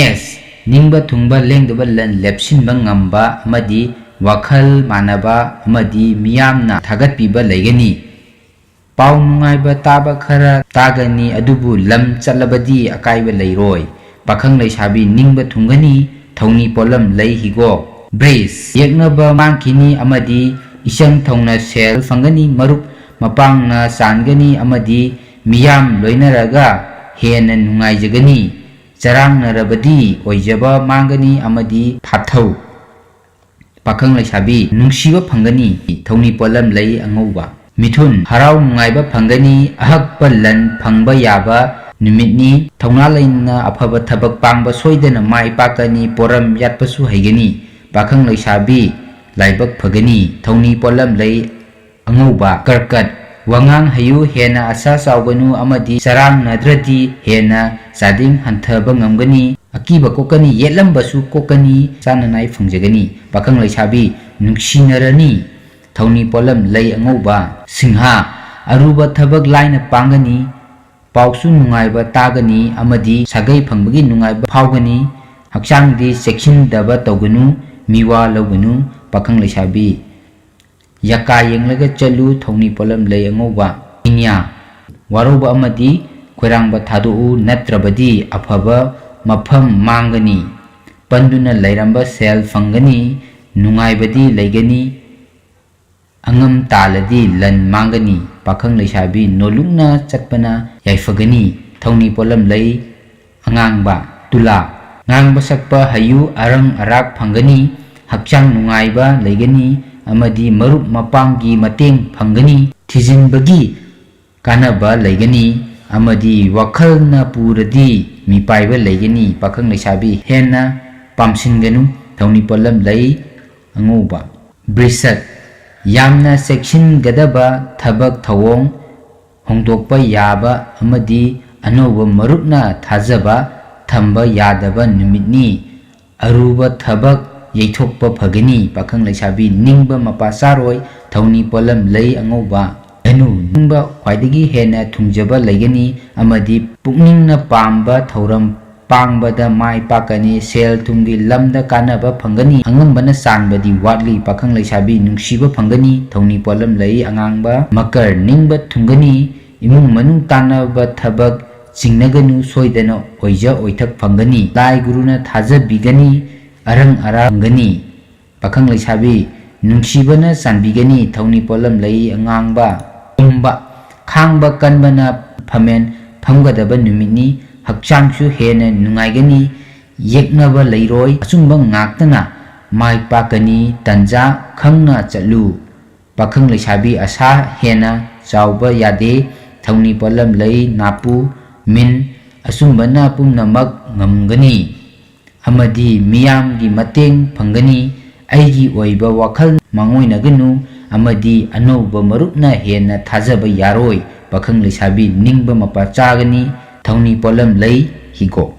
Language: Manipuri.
S ꯅꯤꯡꯕ ꯊꯨꯡꯕ ꯂꯦꯡꯗꯕ ꯂꯟ ꯂꯦꯞꯁꯤꯟꯕ ꯉꯝꯕ ꯑꯃꯗꯤ ꯋꯥꯈꯜ ꯃꯥꯟꯅꯕ ꯑꯃꯗꯤ ꯃꯤꯌꯥꯝꯅ ꯊꯥꯒꯠꯄꯤꯕ ꯂꯩꯒꯅꯤ ꯄꯥꯎ ꯅꯨꯡꯉꯥꯏꯕ ꯇꯥꯕ ꯈꯔ ꯇꯥꯒꯅꯤ ꯑꯗꯨꯕꯨ ꯂꯝ ꯆꯠꯂꯕꯗꯤ ꯑꯀꯥꯏꯕ ꯂꯩꯔꯣꯏ ꯄꯥꯈꯪ ꯂꯩꯁꯥꯕꯤ ꯅꯤꯡꯕ ꯊꯨꯡꯒꯅꯤ ꯊꯧꯅꯤ ꯄꯣꯠꯂꯝ ꯂꯩ ꯍꯤꯒꯣꯛ ꯕ꯭ꯔꯤꯖ ꯌꯦꯛꯅꯕ ꯃꯥꯡꯈꯤꯅꯤ ꯑꯃꯗꯤ 이성 통나 셀 ꯐꯪꯒꯅꯤ ꯃꯔꯨꯞ ꯃꯄꯥꯡꯅ ꯆꯥꯟꯒꯅꯤ ꯑꯃꯗꯤ ꯃꯤꯌꯥꯝ ꯂꯣꯏꯅꯔꯒ ꯍꯦꯟꯅ ꯅꯨꯡꯉꯥꯏꯖꯒꯅꯤ ꯆꯔꯥꯡꯅꯔꯕꯗꯤ ꯑꯣꯏꯖꯕ ꯃꯥꯡꯒꯅꯤ ꯑꯃꯗꯤ ꯐꯥꯊꯧ ꯄꯥꯈꯪ ꯂꯩꯁꯥꯕꯤ ꯅꯨꯡꯁꯤꯕ ꯐꯪꯒꯅꯤ ꯊꯧꯅꯤ ꯄꯣꯠꯂꯝ ꯂꯩ ꯑꯉꯧꯕ ꯃꯤꯊꯨꯟ ꯍꯔꯥꯎ ꯅꯨꯡꯉꯥꯏꯕ ꯐꯪꯒꯅꯤ ꯑꯍꯛꯄ ꯂꯟ ꯐꯪꯕ ꯌꯥꯕ ꯅꯨꯃꯤꯠꯅꯤ ꯊꯧꯅꯥ ꯂꯩꯅ ꯑꯐꯕ ꯊꯕꯛ ꯄꯥꯡꯕ ꯁꯣꯏꯗꯅ ꯃꯥꯏ ꯄꯥꯛꯀꯅꯤ ꯄꯣꯔꯝ ꯌꯥꯠꯄꯁꯨ ꯍꯩꯒꯅꯤ ꯄꯥꯈꯪ ꯂꯩꯁꯥꯕꯤ ꯂꯥꯏꯕꯛ ꯐꯒꯅꯤ ꯊꯧꯅꯤ ꯄꯣꯠꯂꯝ ꯂꯩ ꯑꯉꯧꯕ ꯀꯔꯀꯠ ꯋꯥꯉꯥꯡ ꯍꯩꯌꯨ ꯍꯦꯟꯅ ꯑꯁꯥ ꯆꯥꯎꯒꯅꯨ ꯑꯃꯗꯤ ꯆꯔꯥꯡꯅꯗ꯭ꯔꯗꯤ ꯍꯦꯟꯅ ꯆꯥꯗꯤꯡ ꯍꯟꯊꯕ ꯉꯝꯒꯅꯤ ꯑꯀꯤꯕ ꯀꯣꯛꯀꯅꯤ ꯌꯦꯠꯂꯝꯕꯁꯨ ꯀꯣꯛꯀꯅꯤ ꯆꯥꯅꯅꯥꯏ ꯐꯪꯖꯒꯅꯤ ꯄꯥꯈꯪ ꯂꯩꯁꯥꯕꯤ ꯅꯨꯡꯁꯤꯅꯔꯅꯤ ꯊꯧꯅꯤ ꯄꯣꯠꯂꯝ ꯂꯩ ꯑꯉꯧꯕ ꯁꯤꯡꯍꯥ ꯑꯔꯨꯕ ꯊꯕꯛ ꯂꯥꯏꯅ ꯄꯥꯡꯒꯅꯤ ꯄꯥꯎꯁꯨ ꯅꯨꯡꯉꯥꯏꯕ ꯇꯥꯒꯅꯤ ꯑꯃꯗꯤ ꯁꯥꯒꯩ ꯐꯪꯕꯒꯤ ꯅꯨꯡꯉꯥꯏꯕ ꯐꯥꯎꯒꯅꯤ ꯍꯛꯆꯥꯡꯗꯤ ꯆꯦꯛꯁꯤꯟꯗꯕ ꯇꯧꯒꯅꯨ ꯃꯤꯋꯥ ꯂꯧꯒꯅꯨ ꯄꯥꯈꯪ ꯂꯩꯁꯥꯕꯤ ꯌꯥꯀꯥ ꯌꯦꯡꯂꯒ ꯆꯠꯂꯨ ꯊꯧꯅꯤ ꯄꯣꯠꯂꯝ ꯂꯩ ꯑꯉꯧꯕ ꯏꯟꯌꯥ ꯋꯥꯔꯧꯕ ꯑꯃꯗꯤ ꯈꯣꯏꯔꯥꯡꯕ ꯊꯥꯗꯣꯛꯎ ꯅꯠꯇ꯭ꯔꯕꯗꯤ ꯑꯐꯕ ꯃꯐꯝ ꯃꯥꯡꯒꯅꯤ ꯄꯟꯗꯨꯅ ꯂꯩꯔꯝꯕ ꯁꯦꯜ ꯐꯪꯒꯅꯤ ꯅꯨꯡꯉꯥꯏꯕꯗꯤ ꯂꯩꯒꯅꯤ ꯑꯉꯝ ꯇꯥꯜꯂꯗꯤ ꯂꯟ ꯃꯥꯡꯒꯅꯤ ꯄꯥꯈꯪ ꯂꯩꯁꯥꯕꯤ ꯅꯣꯂꯨꯛꯅ ꯆꯠꯄꯅ ꯌꯥꯏꯐꯒꯅꯤ ꯊꯧꯅꯤ ꯄꯣꯠꯂꯝ ꯂꯩ ꯑꯉꯥꯡꯕ ꯇꯨꯂꯥ ꯉꯥꯡꯕ ꯁꯛꯄ ꯍꯩꯌꯨ ꯑꯔꯪ ꯑꯔꯥꯛ ꯐꯪꯒꯅꯤ ꯍꯛꯆꯥꯡ ꯅꯨꯡꯉꯥꯏꯕ ꯂꯩꯒꯅꯤ ꯑꯃꯗꯤ ꯃꯔꯨꯞ ꯃꯄꯥꯡꯒꯤ ꯃꯇꯦꯡ ꯐꯪꯒꯅꯤ ꯊꯤꯖꯤꯟꯕꯒꯤ ꯀꯥꯟꯅꯕ ꯂꯩꯒꯅꯤ ꯑꯃꯗꯤ ꯋꯥꯈꯜꯅ ꯄꯨꯔꯗꯤ ꯃꯤꯄꯥꯏꯕ ꯂꯩꯒꯅꯤ ꯄꯥꯈꯪ ꯂꯩꯁꯥꯕꯤ ꯍꯦꯟꯅ ꯄꯥꯝꯁꯤꯟꯒꯅꯨ ꯊꯧꯅꯤ ꯄꯣꯠꯂꯝ ꯂꯩ ꯑꯉꯧꯕ ꯕ꯭ꯔꯤꯁꯠ ꯌꯥꯝꯅ ꯆꯦꯛꯁꯤꯟꯒꯗꯕ ꯊꯕꯛ ꯊꯧꯑꯣꯡ ꯍꯣꯡꯗꯣꯛꯄ ꯌꯥꯕ ꯑꯃꯗꯤ ꯑꯅꯧꯕ ꯃꯔꯨꯞꯅ ꯊꯥꯖꯕ ꯊꯝꯕ ꯌꯥꯗꯕ ꯅꯨꯃꯤꯠꯅꯤ ꯑꯔꯨꯕ ꯊꯕꯛ ꯌꯩꯊꯣꯛꯄ ꯐꯒꯅꯤ ꯄꯥꯈꯪ ꯂꯩꯁꯥꯕꯤ ꯅꯤꯡꯕ ꯃꯄꯥ ꯆꯥꯔꯣꯏ ꯊꯧꯅꯤ ꯄꯣꯠꯂꯝ ꯂꯩ ꯑꯉꯧꯕ ꯙꯅꯨ ꯅꯤꯡꯕ ꯈ꯭ꯋꯥꯏꯗꯒꯤ ꯍꯦꯟꯅ ꯊꯨꯡꯖꯕ ꯂꯩꯒꯅꯤ ꯑꯃꯗꯤ ꯄꯨꯛꯅꯤꯡꯅ ꯄꯥꯝꯕ ꯊꯧꯔꯝ ꯄꯥꯡꯕꯗ ꯃꯥꯏ ꯄꯥꯛꯀꯅꯤ ꯁꯦꯜ ꯊꯨꯝꯒꯤ ꯂꯝꯗ ꯀꯥꯟꯅꯕ ꯐꯪꯒꯅꯤ ꯑꯉꯝꯕꯅ ꯆꯥꯟꯕꯗꯤ ꯋꯥꯠꯂꯤ ꯄꯥꯈꯪ ꯂꯩꯁꯥꯕꯤ ꯅꯨꯡꯁꯤꯕ ꯐꯪꯒꯅꯤ ꯊꯧꯅꯤ ꯄꯣꯠꯂꯝ ꯂꯩ ꯑꯉꯥꯡꯕ ꯃꯀꯔ ꯅꯤꯡꯕ ꯊꯨꯡꯒꯅꯤ 이문 만ung 따나바 타박 징나가누 소이데노 오이자 오이탁 방가니 라이 구루나 타자 비가니 아랑 아랑가니 박항 레사비 뭉시바나 산비가니 타우니 폴람 레이 앙앙바 umba ꯈꯥꯡꯕ ꯀꯟꯕꯅ ꯐꯃꯦꯟ ꯐꯝꯒꯗꯕ ꯅꯨꯃꯤꯠꯅꯤ ꯍꯛꯆꯥꯡꯁꯨ ꯍꯦꯟꯅ ꯅꯨꯡꯉꯥꯏꯒꯅꯤ ꯌꯦꯛꯅꯕ ꯂꯩꯔꯣꯏ ꯑꯆꯨꯝꯕ ꯉꯥꯛꯇꯅ ꯃꯥꯏ ꯄꯥꯛꯀꯅꯤ ꯇꯟꯖꯥ ꯈꯪꯅ ꯆꯠꯂꯨ ꯄꯥꯈꯪ ꯂꯩꯁꯥꯕꯤ ꯑꯁꯥ ꯍꯦꯟꯅ ꯆꯥꯎꯕ ꯌꯥꯗꯦ ꯊꯧꯅꯤ ꯄꯣꯠꯂꯝ ꯂꯩ ꯅꯥꯄꯨ ꯃꯤꯟ ꯑꯆꯨꯝꯕꯅ ꯄꯨꯝꯅꯃꯛ ꯉꯝꯒꯅꯤ ꯑꯃꯗꯤ ꯃꯤꯌꯥꯝꯒꯤ ꯃꯇꯦꯡ ꯐꯪꯒꯅꯤ ꯑꯩꯒꯤ ꯑꯣꯏꯕ ꯋꯥꯈꯜ ꯃꯥꯡꯑꯣꯏꯅꯒꯅꯨ ꯑꯃꯗꯤ ꯑꯅꯧꯕ ꯃꯔꯨꯞꯅ ꯍꯦꯟꯅ ꯊꯥꯖꯕ ꯌꯥꯔꯣꯏ ꯄꯥꯈꯪ ꯂꯩꯁꯥꯕꯤ ꯅꯤꯡꯕ ꯃꯄꯥ ꯆꯥꯒꯅꯤ ꯊꯧꯅꯤ ꯄꯣꯠꯂꯝ ꯂꯩ ꯍꯤꯒꯣꯛ